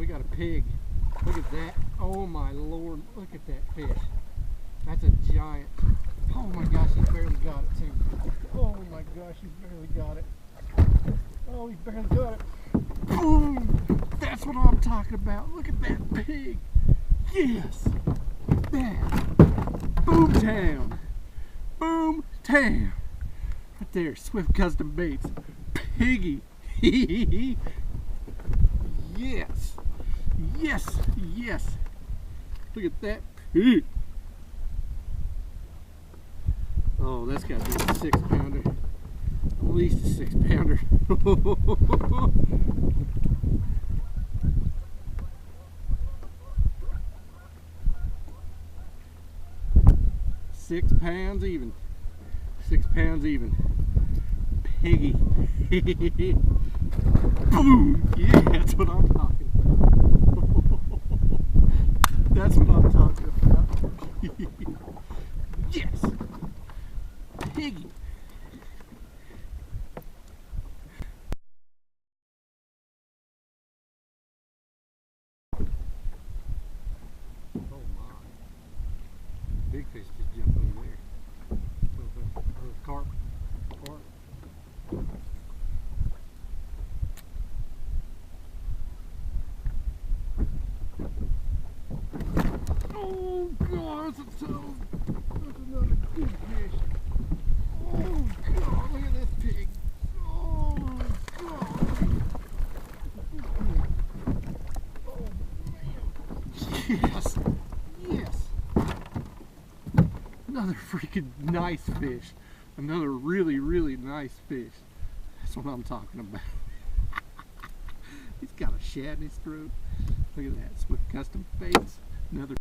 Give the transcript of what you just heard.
We got a pig. Look at that. Oh my Lord, look at that fish. That's a giant. Oh my gosh, he barely got it too. Oh my gosh, he barely got it. Oh, he barely got it. Boom! That's what I'm talking about. Look at that pig. Yes! That. Boom town. Boom town. Right there, Swift Custom Baits. Piggy. Yes. Yes. Yes. Look at that pig. Oh, that's got to be a 6-pounder. At least a 6-pounder. 6 pounds even. 6 pounds even. Piggy. Boom! Yeah, that's what I'm talking about. That's what I'm talking about. Yes! Piggy. Oh my. Big fish just jumped over there. Carp. Carp. Oh God, that's another big fish. Oh God, look at this pig. Oh God. Oh man. Yes. Yes. Another freaking nice fish. Another really, really nice fish. That's what I'm talking about. He's got a shad in his throat. Look at that. Swift Custom Baits. Another